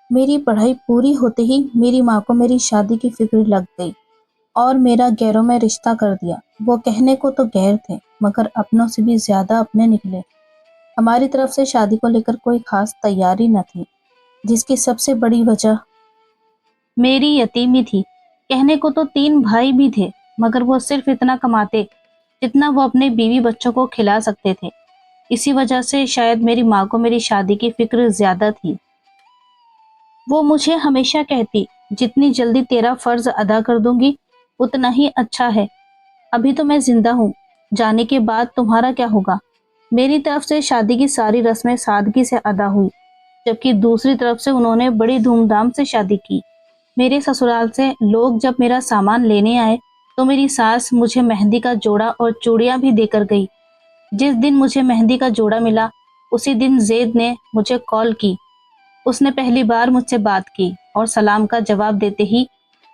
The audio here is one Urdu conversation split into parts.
میری پڑھائی پوری ہوتے ہی میری ماں کو میری شادی کی فکر لگ گئی اور میرا غیروں میں رشتہ کر دیا۔ وہ کہنے کو تو غیر تھے مگر اپنوں سے بھی زیادہ اپنے نکلے۔ ہماری طرف سے شادی کو لے کر کوئی خاص تیاری نہ تھی، جس کی سب سے بڑی وجہ میری یتیمی تھی۔ کہنے کو تو 3 بھائی بھی تھے مگر وہ صرف اتنا کماتے جتنا وہ اپنے بیوی بچوں کو کھلا سکتے تھے۔ اسی وجہ سے شاید میری ماں کو میری شادی کی فکر زیادہ تھی۔ وہ مجھے ہمیشہ کہتی، جتنی جلدی تیرا فرض ادا کر دوں گی اتنا ہی اچھا ہے۔ ابھی تو میں زندہ ہوں، جانے کے بعد تمہارا کیا ہوگا؟ میری طرف سے شادی کی ساری رسمیں سادگی سے ادا ہوئی، جبکہ دوسری طرف سے انہوں نے بڑی دھوم دھام سے شادی کی۔ میرے سسرال سے لوگ جب میرا سامان لینے آئے تو میری ساس مجھے مہندی کا جوڑا اور چوڑیاں بھی دے کر گئی۔ جس دن مجھے مہندی کا جوڑا ملا اسی دن زید نے مجھے کال کی۔ اس نے پہلی بار مجھ سے بات کی اور سلام کا جواب دیتے ہی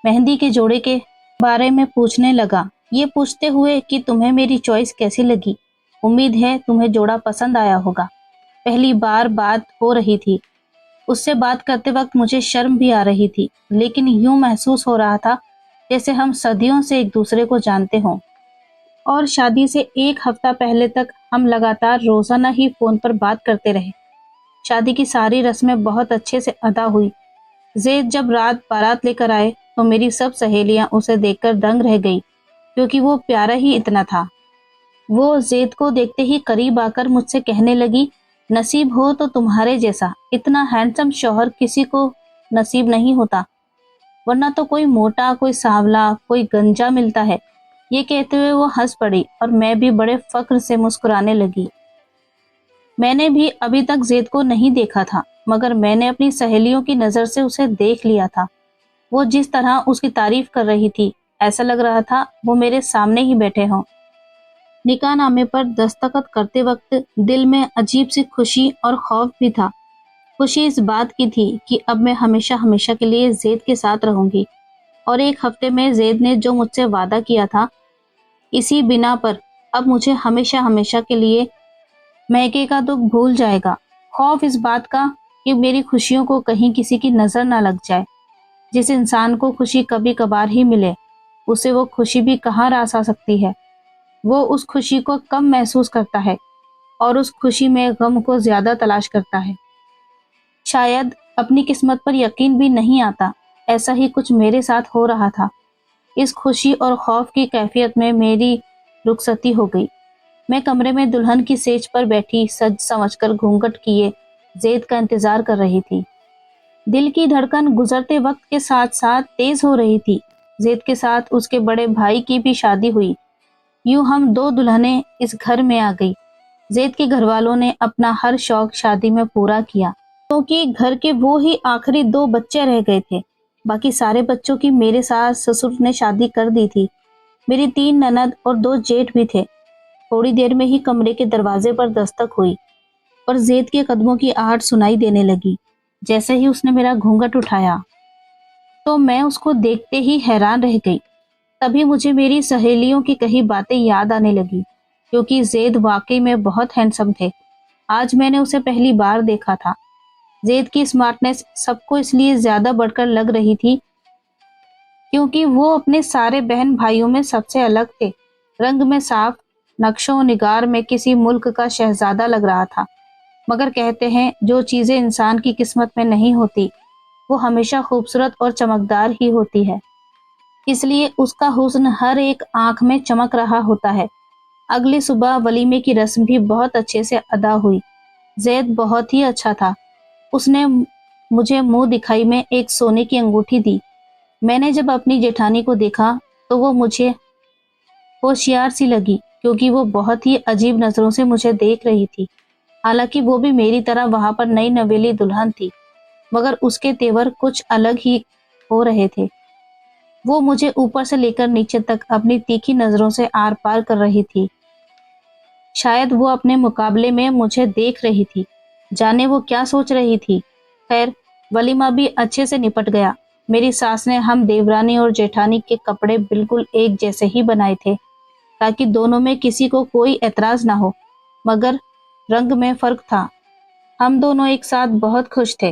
مہندی کے جوڑے کے بارے میں پوچھنے لگا، یہ پوچھتے ہوئے کہ تمہیں میری چوائس کیسی لگی؟ امید ہے تمہیں جوڑا پسند آیا ہوگا۔ پہلی بار بات ہو رہی تھی، اس سے بات کرتے وقت مجھے شرم بھی آ رہی تھی، لیکن یوں محسوس ہو رہا تھا جیسے ہم صدیوں سے ایک دوسرے کو جانتے ہوں۔ اور شادی سے 1 ہفتہ پہلے تک ہم لگاتار روزانہ ہی فون پر بات کرتے رہے۔ شادی کی ساری رسمیں بہت اچھے سے ادا ہوئی۔ زید جب رات بارات لے کر آئے تو میری سب سہیلیاں اسے دیکھ کر دنگ رہ گئی، کیونکہ وہ پیارا ہی اتنا تھا۔ وہ زید کو دیکھتے ہی قریب آ کر مجھ سے کہنے لگی، نصیب ہو تو تمہارے جیسا، اتنا ہینڈسم شوہر کسی کو نصیب نہیں ہوتا، ورنہ تو کوئی موٹا، کوئی سانولا، کوئی گنجا ملتا ہے۔ یہ کہتے ہوئے وہ ہنس پڑی اور میں بھی بڑے فخر سے مسکرانے لگی۔ میں نے بھی ابھی تک زید کو نہیں دیکھا تھا مگر میں نے اپنی سہیلیوں کی نظر سے اسے دیکھ لیا تھا۔ وہ جس طرح اس کی تعریف کر رہی تھی ایسا لگ رہا تھا وہ میرے سامنے ہی بیٹھے ہوں۔ نکاح نامے پر دستخط کرتے وقت دل میں عجیب سی خوشی اور خوف بھی تھا۔ خوشی اس بات کی تھی کہ اب میں ہمیشہ ہمیشہ کے لیے زید کے ساتھ رہوں گی، اور 1 ہفتے میں زید نے جو مجھ سے وعدہ کیا تھا اسی بنا پر اب مجھے ہمیشہ ہمیشہ کے لیے میکے کا دکھ بھول جائے گا۔ خوف اس بات کا کہ میری خوشیوں کو کہیں کسی کی نظر نہ لگ جائے۔ جس انسان کو خوشی کبھی کبھار ہی ملے اسے وہ خوشی بھی کہاں راس آ سکتی ہے۔ وہ اس خوشی کو کم محسوس کرتا ہے اور اس خوشی میں غم کو زیادہ تلاش کرتا ہے۔ شاید اپنی قسمت پر یقین بھی نہیں آتا، ایسا ہی کچھ میرے ساتھ ہو رہا تھا۔ اس خوشی اور خوف کی کیفیت میں میری رخصتی ہو گئی۔ میں کمرے میں دلہن کی سیج پر بیٹھی سج سمجھ کر گھونگھٹ کیے زید کا انتظار کر رہی تھی۔ دل کی دھڑکن گزرتے وقت کے ساتھ ساتھ تیز ہو رہی تھی۔ زید کے ساتھ اس کے بڑے بھائی کی بھی شادی ہوئی۔ یوں ہم 2 دلہنیں اس گھر میں آ گئی۔ زید کے گھر والوں نے اپنا ہر شوق شادی میں پورا کیا، کیونکہ گھر کے وہ ہی آخری 2 بچے رہ گئے تھے۔ باقی سارے بچوں کی میرے ساس سسر نے شادی کر دی تھی۔ میری 3 نند اور 2 جیٹھ بھی تھے۔ تھوڑی دیر میں ہی کمرے کے دروازے پر دستک ہوئی اور زید کے قدموں کی آہٹ سنائی دینے لگی۔ جیسے ہی اس نے میرا گھونگھٹ اٹھایا تو میں اس کو دیکھتے ہی حیران رہ گئی۔ تبھی مجھے میری سہیلیوں کی کہی باتیں یاد آنے لگی، کیونکہ زید واقعی میں بہت ہینڈسم تھے۔ آج میں نے اسے پہلی بار دیکھا تھا۔ زید کی اسمارٹنس سب کو اس لیے زیادہ بڑھ کر لگ رہی تھی کیونکہ وہ اپنے سارے بہن بھائیوں میں سب سے الگ تھے۔ رنگ میں صاف، نقش و نگار میں کسی ملک کا شہزادہ لگ رہا تھا۔ مگر کہتے ہیں جو چیزیں انسان کی قسمت میں نہیں ہوتی وہ ہمیشہ خوبصورت اور چمکدار ہی ہوتی ہے، اس لیے اس کا حسن ہر ایک آنکھ میں چمک رہا ہوتا ہے۔ اگلی صبح ولیمے کی رسم بھی بہت اچھے سے ادا ہوئی۔ زید بہت ہی اچھا تھا۔ اس نے مجھے منہ دکھائی میں ایک سونے کی انگوٹھی دی۔ میں نے جب اپنی جیٹھانی کو دیکھا تو وہ مجھے ہوشیار سی لگی، کیونکہ وہ بہت ہی عجیب نظروں سے مجھے دیکھ رہی تھی۔ حالانکہ وہ بھی میری طرح وہاں پر نئی نویلی دلہن تھی، مگر اس کے تیور کچھ الگ ہی ہو رہے تھے۔ وہ مجھے اوپر سے لے کر نیچے تک اپنی تیکھی نظروں سے آر پار کر رہی تھی۔ شاید وہ اپنے مقابلے میں مجھے دیکھ رہی تھی، جانے وہ کیا سوچ رہی تھی۔ خیر، ولیمہ بھی اچھے سے نپٹ گیا۔ میری ساس نے ہم دیورانی اور جیٹھانی کے کپڑے بالکل ایک جیسے ہی بنائے تھے تاکہ دونوں میں کسی کو کوئی اعتراض نہ ہو، مگر رنگ میں فرق تھا۔ ہم دونوں ایک ساتھ بہت خوش تھے۔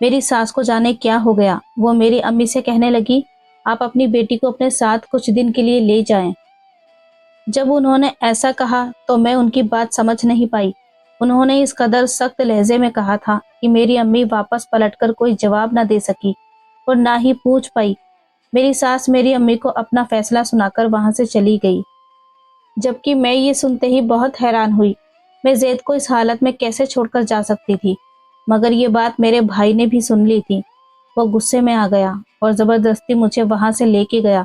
میری ساس کو جانے کیا ہو گیا، وہ میری امی سے کہنے لگی آپ اپنی بیٹی کو اپنے ساتھ کچھ دن کے لیے لے جائیں۔ جب انہوں نے ایسا کہا تو میں ان کی بات سمجھ نہیں پائی۔ انہوں نے اس قدر سخت لہجے میں کہا تھا کہ میری امی واپس پلٹ کر کوئی جواب نہ دے سکی اور نہ ہی پوچھ پائی۔ میری ساس میری امی کو اپنا فیصلہ سنا کر وہاں سے چلی گئی، جبکہ میں یہ سنتے ہی بہت حیران ہوئی۔ میں زید کو اس حالت میں کیسے چھوڑ کر جا سکتی تھی؟ مگر یہ بات میرے بھائی نے بھی سن لی تھی۔ وہ غصے میں آ گیا اور زبردستی مجھے وہاں سے لے کے گیا۔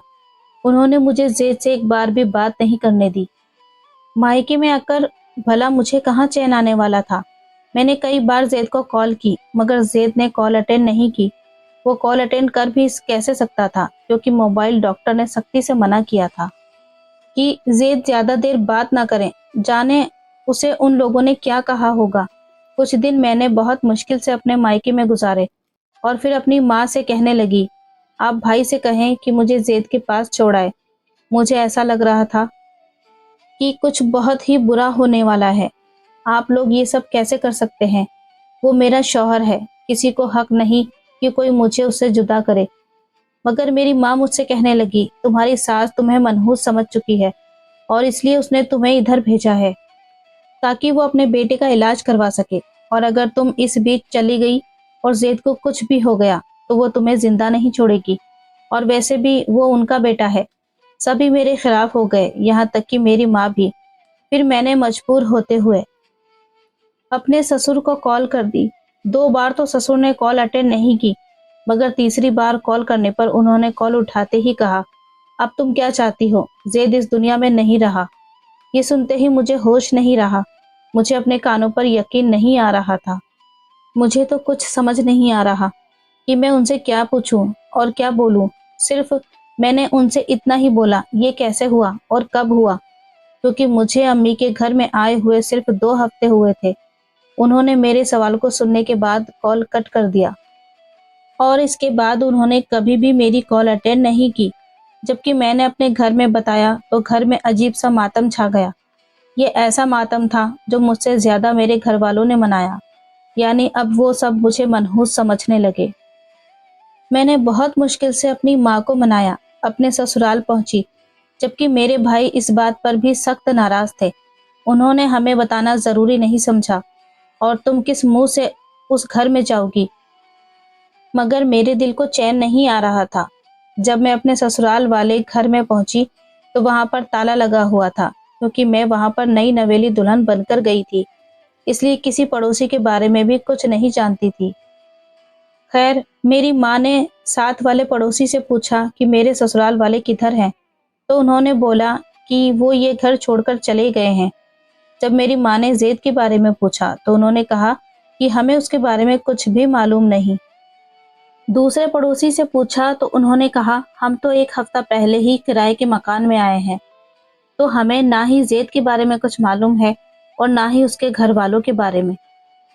انہوں نے مجھے زید سے ایک بار بھی بات نہیں کرنے دی۔ مائکے میں آ کر بھلا مجھے کہاں چین آنے والا تھا؟ میں نے کئی بار زید کو کال کی مگر زید نے کال اٹینڈ نہیں کی۔ وہ کال اٹینڈ کر بھی کیسے سکتا تھا، کیونکہ موبائل ڈاکٹر نے سختی سے منع کیا تھا کہ زید زیادہ دیر بات نہ کریں، جانے اسے ان لوگوں نے کیا کہا ہوگا۔ کچھ دن میں نے بہت مشکل سے اپنے مائکے میں گزارے اور پھر اپنی ماں سے کہنے لگی آپ بھائی سے کہیں کہ مجھے زید کے پاس چھوڑائے۔ مجھے ایسا لگ رہا تھا کہ کچھ بہت ہی برا ہونے والا ہے۔ آپ لوگ یہ سب کیسے کر سکتے ہیں؟ وہ میرا شوہر ہے، کسی کو حق نہیں کہ کوئی مجھے اس سے جدا کرے۔ مگر میری ماں مجھ سے کہنے لگی تمہاری ساس تمہیں منحوس سمجھ چکی ہے اور اس لیے اس نے تمہیں ادھر بھیجا ہے تاکہ وہ اپنے بیٹے کا علاج کروا سکے، اور اگر تم اس بیچ چلی گئی اور زید کو کچھ بھی ہو گیا تو وہ تمہیں زندہ نہیں چھوڑے گی، اور ویسے بھی وہ ان کا بیٹا ہے۔ سبھی میرے خلاف ہو گئے، یہاں تک کہ میری ماں بھی۔ پھر میں نے مجبور ہوتے ہوئے اپنے سسر کو کال کر دی۔ 2 بار تو سسر نے کال اٹینڈ نہیں کی، مگر تیسری بار کال کرنے پر انہوں نے کال اٹھاتے ہی کہا اب تم کیا چاہتی ہو؟ زید اس دنیا میں نہیں رہا۔ یہ سنتے ہی مجھے ہوش نہیں رہا، مجھے اپنے کانوں پر یقین نہیں آ رہا تھا۔ مجھے تو کچھ سمجھ نہیں آ رہا کہ میں ان سے کیا پوچھوں اور کیا بولوں۔ صرف میں نے ان سے اتنا ہی بولا یہ کیسے ہوا اور کب ہوا، کیونکہ مجھے امی کے گھر میں آئے ہوئے صرف 2 ہفتے ہوئے تھے۔ انہوں نے میرے سوال کو سننے کے بعد کال کٹ کر دیا اور اس کے بعد انہوں نے کبھی بھی میری کال اٹینڈ نہیں کی۔ جبکہ میں نے اپنے گھر میں بتایا تو گھر میں عجیب سا ماتم چھا گیا۔ یہ ایسا ماتم تھا جو مجھ سے زیادہ میرے گھر والوں نے منایا، یعنی اب وہ سب مجھے منحوس سمجھنے لگے۔ میں نے بہت مشکل سے اپنی ماں کو منایا، اپنے سسرال پہنچی، جبکہ میرے بھائی اس بات پر بھی سخت ناراض تھے۔ انہوں نے ہمیں بتانا ضروری نہیں سمجھا، اور تم کس منہ سے اس گھر میں جاؤ گی؟ مگر میرے دل کو چین نہیں آ رہا تھا۔ جب میں اپنے سسرال والے گھر میں پہنچی تو وہاں پر تالا لگا ہوا تھا، کیونکہ میں وہاں پر نئی نویلی دلہن بن کر گئی تھی، اس لیے کسی پڑوسی کے بارے میں بھی کچھ نہیں جانتی تھی۔ خیر، میری ماں نے ساتھ والے پڑوسی سے پوچھا کہ میرے سسرال والے کدھر ہیں، تو انہوں نے بولا کہ وہ یہ گھر چھوڑ کر چلے گئے ہیں۔ جب میری ماں نے زید کے بارے میں پوچھا تو انہوں نے کہا کہ ہمیں اس کے بارے میں کچھ بھی معلوم نہیں۔ دوسرے پڑوسی سے پوچھا تو انہوں نے کہا ہم تو 1 ہفتہ پہلے ہی کرائے کے مکان میں آئے ہیں، تو ہمیں نہ ہی زید کے بارے میں کچھ معلوم ہے اور نہ ہی اس کے گھر والوں کے بارے میں۔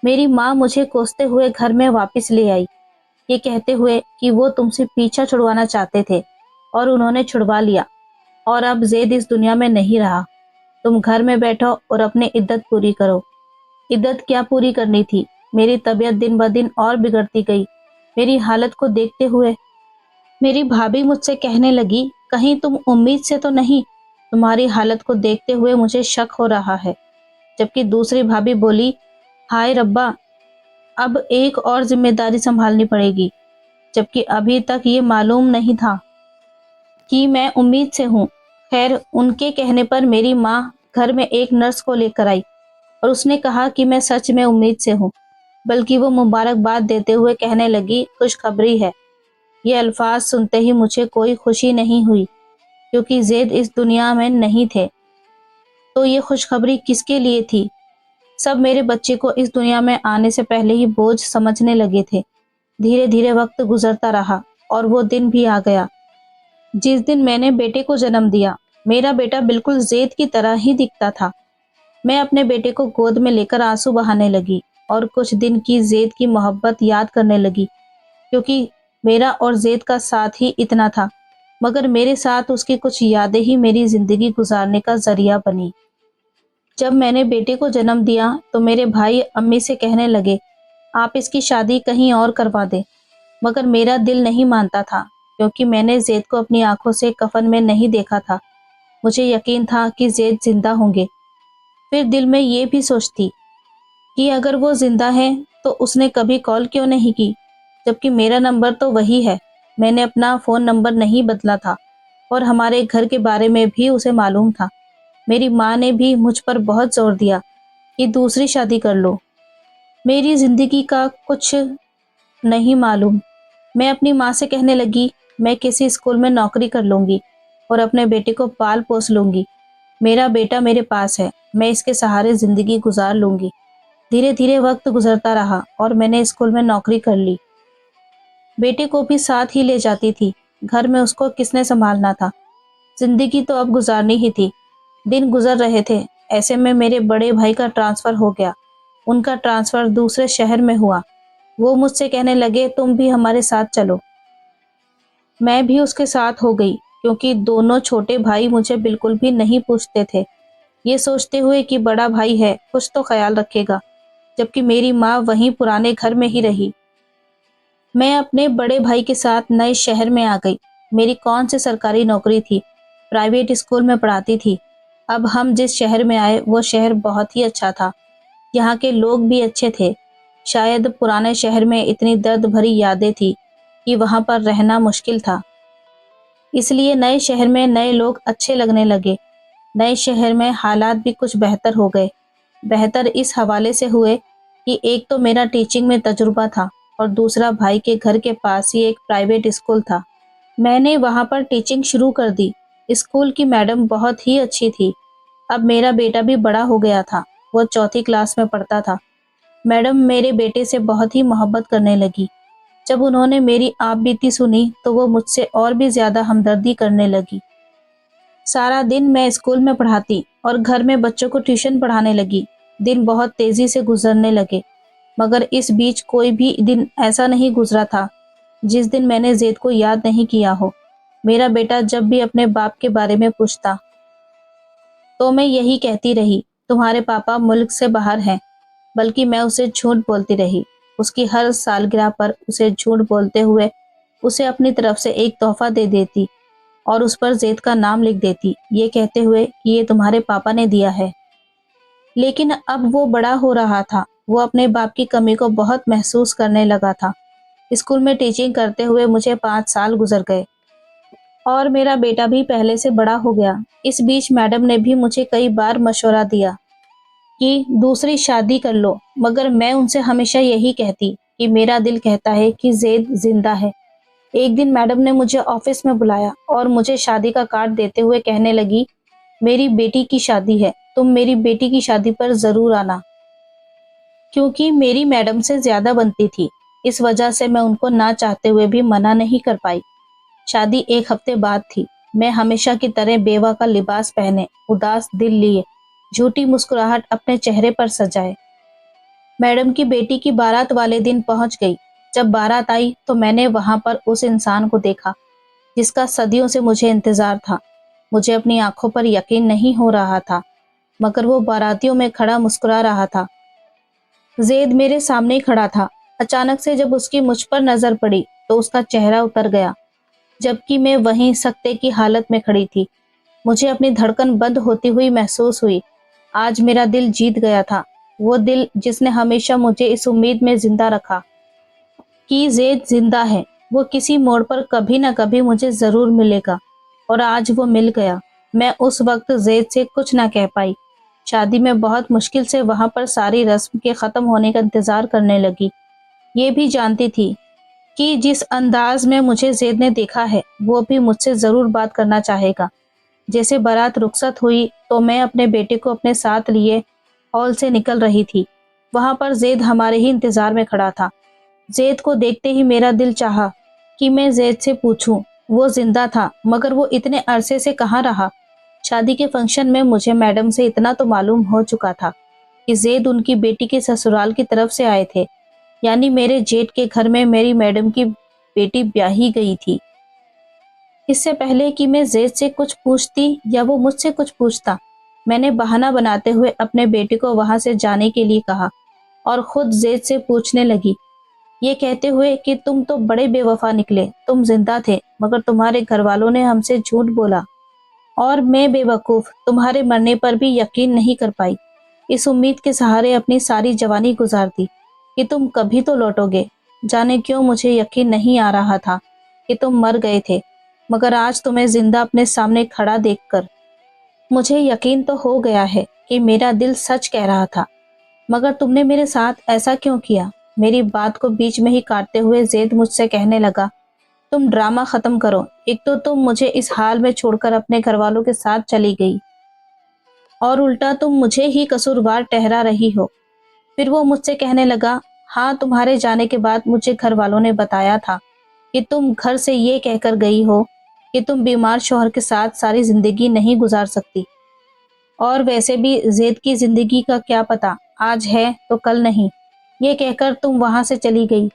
میری ماں مجھے کوستے ہوئے گھر میں واپس لے آئی، یہ کہتے ہوئے کہ وہ تم سے پیچھا چھڑوانا چاہتے تھے اور انہوں نے چھڑوا لیا، اور اب زید اس دنیا میں نہیں رہا۔ تم گھر میں بیٹھو اور اپنی عدت پوری کرو۔ عدت کیا پوری کرنی تھی؟ میری طبیعت دن بدن اور بگڑتی گئی۔ میری حالت کو دیکھتے ہوئے میری بھابھی مجھ سے کہنے لگی کہیں تم امید سے تو نہیں؟ تمہاری حالت کو دیکھتے ہوئے مجھے شک ہو رہا ہے۔ جبکہ دوسری بھابھی بولی ہائے ربا، اب ایک اور ذمہ داری سنبھالنی پڑے گی، جبکہ ابھی تک یہ معلوم نہیں تھا کہ میں امید سے ہوں۔ خیر، ان کے کہنے پر میری ماں گھر میں ایک نرس کو لے کر آئی اور اس نے کہا کہ میں سچ میں امید سے ہوں، بلکہ وہ مبارکباد دیتے ہوئے کہنے لگی خوشخبری ہے۔ یہ الفاظ سنتے ہی مجھے کوئی خوشی نہیں ہوئی، کیونکہ زید اس دنیا میں نہیں تھے۔ تو یہ خوشخبری کس کے لیے تھی؟ سب میرے بچے کو اس دنیا میں آنے سے پہلے ہی بوجھ سمجھنے لگے تھے۔ دھیرے دھیرے وقت گزرتا رہا اور وہ دن بھی آ گیا جس دن میں نے بیٹے کو جنم دیا۔ میرا بیٹا بالکل زید کی طرح ہی دکھتا تھا۔ میں اپنے بیٹے کو گود میں لے کر آنسو بہانے لگی اور کچھ دن کی زید کی محبت یاد کرنے لگی، کیونکہ میرا اور زید کا ساتھ ہی اتنا تھا، مگر میرے ساتھ اس کی کچھ یادیں ہی میری زندگی گزارنے کا ذریعہ بنی۔ جب میں نے بیٹے کو جنم دیا تو میرے بھائی امی سے کہنے لگے آپ اس کی شادی کہیں اور کروا دیں۔ مگر میرا دل نہیں مانتا تھا، کیونکہ میں نے زید کو اپنی آنکھوں سے کفن میں نہیں دیکھا تھا۔ مجھے یقین تھا کہ زید زندہ ہوں گے۔ پھر دل میں یہ بھی سوچتی کہ اگر وہ زندہ ہیں تو اس نے کبھی کال کیوں نہیں کی، جبکہ میرا نمبر تو وہی ہے۔ میں نے اپنا فون نمبر نہیں بدلا تھا اور ہمارے گھر کے بارے میں بھی اسے معلوم تھا۔ میری ماں نے بھی مجھ پر بہت زور دیا کہ دوسری شادی کر لو۔ میری زندگی کا کچھ نہیں معلوم۔ میں اپنی ماں سے کہنے لگی میں کسی اسکول میں نوکری کر لوں گی اور اپنے بیٹے کو پال پوس لوں گی۔ میرا بیٹا میرے پاس ہے، میں اس کے سہارے زندگی گزار لوں گی۔ دھیرے دھیرے وقت گزرتا رہا اور میں نے اسکول میں نوکری کر لی۔ بیٹے کو بھی ساتھ ہی لے جاتی تھی۔ گھر میں اس کو کس نے سنبھالنا تھا؟ زندگی تو اب گزارنی ہی تھی۔ دن گزر رہے تھے، ایسے میں میرے بڑے بھائی کا ٹرانسفر ہو گیا۔ ان کا ٹرانسفر دوسرے شہر میں ہوا۔ وہ مجھ سے کہنے لگے تم بھی ہمارے ساتھ چلو۔ میں بھی اس کے ساتھ ہو گئی، کیونکہ دونوں چھوٹے بھائی مجھے بالکل بھی نہیں پوچھتے تھے، یہ سوچتے ہوئے کہ بڑا بھائی ہے کچھ تو خیال رکھے گا، جبکہ میری ماں وہیں پرانے گھر میں ہی رہی۔ میں اپنے بڑے بھائی کے ساتھ نئے شہر میں آ گئی۔ میری کون سی سرکاری نوکری تھی، پرائیویٹ اسکول میں پڑھاتی تھی۔ اب ہم جس شہر میں آئے وہ شہر بہت ہی اچھا تھا، یہاں کے لوگ بھی اچھے تھے۔ شاید پرانے شہر میں اتنی درد بھری یادیں تھی کہ وہاں پر رہنا مشکل تھا، اس لیے نئے شہر میں نئے لوگ اچھے لگنے لگے۔ نئے شہر میں حالات بھی کچھ بہتر ہو گئے۔ بہتر اس حوالے سے ہوئے کہ ایک تو میرا ٹیچنگ میں تجربہ تھا اور دوسرا بھائی کے گھر کے پاس ہی ایک پرائیویٹ اسکول تھا۔ میں نے وہاں پر ٹیچنگ شروع کر دی۔ اسکول کی میڈم بہت ہی اچھی تھی۔ اب میرا بیٹا بھی بڑا ہو گیا تھا، وہ 4 کلاس میں پڑھتا تھا۔ میڈم میرے بیٹے سے بہت ہی محبت کرنے لگی۔ جب انہوں نے میری آپ بیتی سنی تو وہ مجھ سے اور بھی زیادہ ہمدردی کرنے لگی۔ سارا دن میں اسکول میں پڑھاتی اور گھر میں بچوں کو ٹیوشن پڑھانے لگی۔ دن بہت تیزی سے گزرنے لگے، مگر اس بیچ کوئی بھی دن ایسا نہیں گزرا تھا جس دن میں نے زید کو یاد نہیں کیا ہو۔ میرا بیٹا جب بھی اپنے باپ کے بارے میں پوچھتا تو میں یہی کہتی رہی تمہارے پاپا ملک سے باہر ہیں، بلکہ میں اسے جھوٹ بولتی رہی۔ اس کی ہر سالگرہ پر اسے جھوٹ بولتے ہوئے اسے اپنی طرف سے ایک تحفہ دے دیتی اور اس پر زید کا نام لکھ دیتی، یہ کہتے ہوئے کہ یہ تمہارے پاپا نے دیا ہے۔ لیکن اب وہ بڑا ہو رہا تھا، وہ اپنے باپ کی کمی کو بہت محسوس کرنے لگا تھا۔ اسکول میں ٹیچنگ کرتے ہوئے مجھے 5 سال گزر گئے اور میرا بیٹا بھی پہلے سے بڑا ہو گیا۔ اس بیچ میڈم نے بھی مجھے کئی بار مشورہ دیا کہ دوسری شادی کر لو، مگر میں ان سے ہمیشہ یہی کہتی کہ میرا دل کہتا ہے کہ زید زندہ ہے۔ ایک دن میڈم نے مجھے آفس میں بلایا اور مجھے شادی کا کارڈ دیتے ہوئے کہنے لگی میری بیٹی کی شادی ہے، تم میری بیٹی کی شادی پر ضرور آنا۔ کیونکہ میری میڈم سے زیادہ بنتی تھی، اس وجہ سے میں ان کو نہ چاہتے ہوئے بھی منع نہیں کر پائی۔ شادی 1 ہفتے بعد تھی۔ میں ہمیشہ کی طرح بیوہ کا لباس پہنے، اداس دل لیے، جھوٹی مسکراہٹ اپنے چہرے پر سجائے، میڈم کی بیٹی کی بارات والے دن پہنچ گئی۔ جب بارات آئی تو میں نے وہاں پر اس انسان کو دیکھا جس کا صدیوں سے مجھے انتظار تھا۔ مجھے اپنی آنکھوں پر یقین نہیں ہو رہا تھا، مگر وہ باراتیوں میں کھڑا مسکرا رہا تھا۔ زید میرے سامنے کھڑا تھا۔ اچانک سے جب اس کی مجھ پر نظر پڑی تو اس کا چہرہ اتر گیا، جبکہ میں وہیں سکتے کی حالت میں کھڑی تھی۔ مجھے اپنی دھڑکن بند ہوتی ہوئی محسوس ہوئی۔ آج میرا دل جیت گیا تھا، وہ دل جس نے ہمیشہ مجھے اس امید میں زندہ رکھا کہ زید زندہ ہے، وہ کسی موڑ پر کبھی نہ کبھی مجھے ضرور ملے گا، اور آج وہ مل گیا۔ میں اس وقت زید سے کچھ نہ کہہ پائی۔ شادی میں بہت مشکل سے وہاں پر ساری رسم کے ختم ہونے کا انتظار کرنے لگی۔ یہ بھی جانتی تھی کہ جس انداز میں مجھے زید نے دیکھا ہے وہ بھی مجھ سے ضرور بات کرنا چاہے گا۔ جیسے بارات رخصت ہوئی تو میں اپنے بیٹے کو اپنے ساتھ لیے ہال سے نکل رہی تھی۔ وہاں پر زید ہمارے ہی انتظار میں کھڑا تھا۔ زید کو دیکھتے ہی میرا دل چاہا کہ میں زید سے پوچھوں، وہ زندہ تھا مگر وہ اتنے عرصے سے کہاں رہا؟ شادی کے فنکشن میں مجھے میڈم سے اتنا تو معلوم ہو چکا تھا کہ زید ان کی بیٹی کے سسرال کی طرف سے آئے تھے، یعنی میرے جیٹ کے گھر میں میری میڈم کی بیٹی بیاہی گئی تھی۔ اس سے پہلے کہ میں زید سے کچھ پوچھتی یا وہ مجھ سے کچھ پوچھتا، میں نے بہانہ بناتے ہوئے اپنے بیٹے کو وہاں سے جانے کے لیے کہا۔ اور خود زید سے پوچھنے لگی، یہ کہتے ہوئے کہ تم تو بڑے بے وفا نکلے، تم زندہ تھے مگر تمہارے گھر والوں نے ہم سے جھوٹ بولا، اور میں بے وقوف تمہارے مرنے پر بھی یقین نہیں کر پائی، اس امید کے سہارے اپنی ساری جوانی گزار دی کہ تم کبھی تو لوٹو گے۔ جانے کیوں مجھے یقین نہیں آ رہا تھا کہ تم مر گئے تھے، مگر آج تمہیں زندہ اپنے سامنے کھڑا دیکھ کر مجھے یقین تو ہو گیا ہے کہ میرا دل سچ کہہ رہا تھا۔ مگر تم نے میرے ساتھ ایسا کیوں کیا؟ میری بات کو بیچ میں ہی کاٹتے ہوئے زید مجھ سے کہنے لگا، تم ڈرامہ ختم کرو، ایک تو تم مجھے اس حال میں چھوڑ کر اپنے گھر والوں کے ساتھ چلی گئی اور الٹا تم مجھے ہی قصوروار ٹہرا رہی ہو۔ پھر وہ مجھ سے کہنے لگا، ہاں تمہارے جانے کے بعد مجھے گھر والوں نے بتایا تھا کہ تم گھر سے یہ کہہ کر گئی ہو کہ تم بیمار شوہر کے ساتھ ساری زندگی نہیں گزار سکتی، اور ویسے بھی زید کی زندگی کا کیا پتہ، آج ہے تو کل نہیں، یہ کہہ کر تم وہاں سے چلی گئی،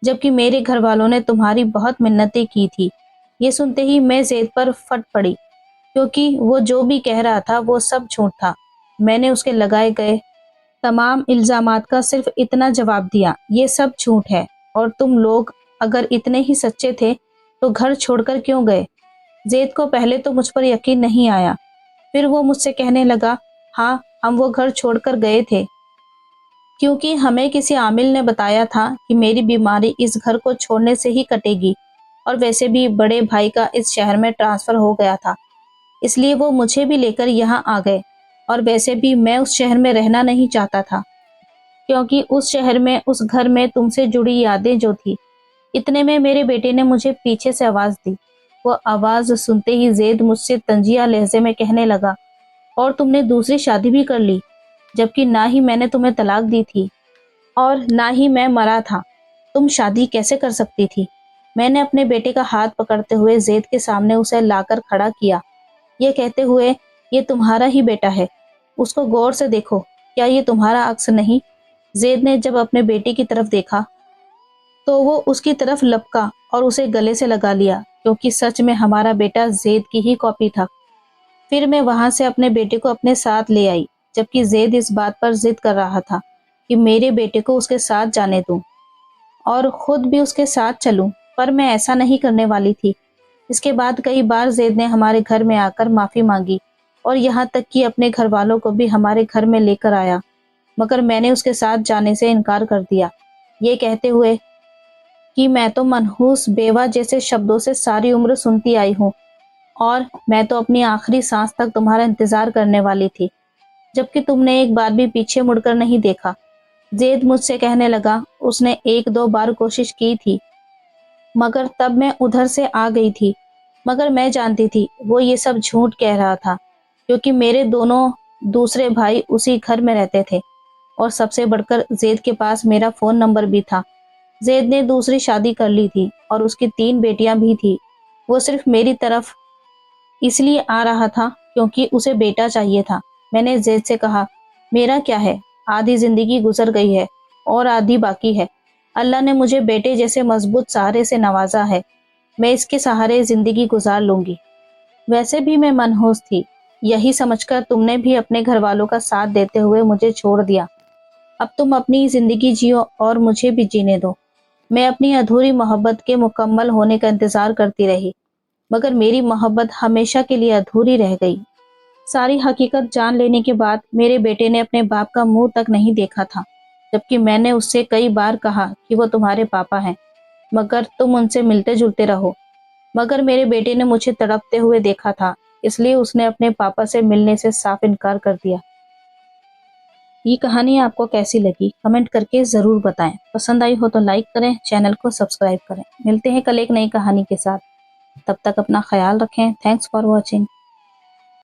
جبکہ میرے گھر والوں نے تمہاری بہت منتیں کی تھی۔ یہ سنتے ہی میں زید پر پھٹ پڑی، کیونکہ وہ جو بھی کہہ رہا تھا وہ سب جھوٹ تھا۔ میں نے اس کے لگائے گئے تمام الزامات کا صرف اتنا جواب دیا، یہ سب جھوٹ ہے، اور تم لوگ اگر اتنے ہی سچے تھے تو گھر چھوڑ کر کیوں گئے؟ زید کو پہلے تو مجھ پر یقین نہیں آیا، پھر وہ مجھ سے کہنے لگا، ہاں ہم وہ گھر چھوڑ کر گئے تھے کیونکہ ہمیں کسی عامل نے بتایا تھا کہ میری بیماری اس گھر کو چھوڑنے سے ہی کٹے گی، اور ویسے بھی بڑے بھائی کا اس شہر میں ٹرانسفر ہو گیا تھا، اس لیے وہ مجھے بھی لے کر یہاں آ گئے، اور ویسے بھی میں اس شہر میں رہنا نہیں چاہتا تھا، کیونکہ اس شہر میں اس گھر میں تم سے جڑی یادیں جو تھی۔ اتنے میں میرے بیٹے نے مجھے پیچھے سے آواز دی۔ وہ آواز سنتے ہی زید مجھ سے طنزیہ لہجے میں کہنے لگا، اور تم نے دوسری شادی بھی کر لی، جبکہ نہ ہی میں نے تمہیں طلاق دی تھی اور نہ ہی میں مرا تھا، تم شادی کیسے کر سکتی تھی؟ میں نے اپنے بیٹے کا ہاتھ پکڑتے ہوئے زید کے سامنے اسے لا کر کھڑا کیا، یہ کہتے ہوئے، یہ تمہارا ہی بیٹا ہے، اس کو غور سے دیکھو، کیا یہ تمہارا عکس نہیں؟ زید نے جب اپنے بیٹے کی طرف دیکھا تو وہ اس کی طرف لپکا اور اسے گلے سے لگا لیا، کیونکہ سچ میں ہمارا بیٹا زید کی ہی کاپی تھا۔ پھر میں وہاں سے اپنے بیٹے کو اپنے ساتھ لے آئی، جبکہ زید اس بات پر ضد کر رہا تھا کہ میرے بیٹے کو اس کے ساتھ جانے دوں اور خود بھی اس کے ساتھ چلوں، پر میں ایسا نہیں کرنے والی تھی۔ اس کے بعد کئی بار زید نے ہمارے گھر میں آ کر معافی مانگی، اور یہاں تک کہ اپنے گھر والوں کو بھی ہمارے گھر میں لے کر آیا، مگر میں نے اس کے ساتھ جانے سے انکار کر دیا، یہ کہتے ہوئے کہ میں تو منحوس بیوہ جیسے شبدوں سے ساری عمر سنتی آئی ہوں، اور میں تو اپنی آخری سانس تک تمہارا انتظار کرنے والی تھی، جبکہ تم نے ایک بار بھی پیچھے مڑ کر نہیں دیکھا۔ زید مجھ سے کہنے لگا، اس نے ایک دو بار کوشش کی تھی، مگر تب میں ادھر سے آ گئی تھی، مگر میں جانتی تھی وہ یہ سب جھوٹ کہہ رہا تھا، کیونکہ میرے دونوں دوسرے بھائی اسی گھر میں رہتے تھے، اور سب سے بڑھ کر زید کے پاس میرا فون نمبر بھی تھا۔ زید نے دوسری شادی کر لی تھی اور اس کی 3 بیٹیاں بھی تھی، وہ صرف میری طرف اس لیے آ رہا تھا کیونکہ اسے بیٹا چاہیے تھا۔ میں نے زید سے کہا، میرا کیا ہے، آدھی زندگی گزر گئی ہے اور آدھی باقی ہے، اللہ نے مجھے بیٹے جیسے مضبوط سہارے سے نوازا ہے، میں اس کے سہارے زندگی گزار لوں گی۔ ویسے بھی میں منحوس تھی، یہی سمجھ کر تم نے بھی اپنے گھر والوں کا ساتھ دیتے ہوئے مجھے چھوڑ دیا، اب تم اپنی زندگی جیو اور مجھے بھی جینے دو۔ میں اپنی ادھوری محبت کے مکمل ہونے کا انتظار کرتی رہی، مگر میری محبت ہمیشہ کے لیے ادھوری رہ گئی۔ ساری حقیقت جان لینے کے بعد میرے بیٹے نے اپنے باپ کا منہ تک نہیں دیکھا تھا، جبکہ میں نے اس سے کئی بار کہا کہ وہ تمہارے پاپا ہیں، مگر تم ان سے ملتے جلتے رہو، مگر میرے بیٹے نے مجھے تڑپتے ہوئے دیکھا تھا، اس لیے اس نے اپنے پاپا سے ملنے سے صاف انکار کر دیا۔ یہ کہانی آپ کو کیسی لگی کمنٹ کر کے ضرور بتائیں، پسند آئی ہو تو لائک کریں، چینل کو سبسکرائب کریں۔ ملتے ہیں کل ایک نئی کہانی کے ساتھ، تب تک اپنا خیال رکھیں۔ Thanks for watching.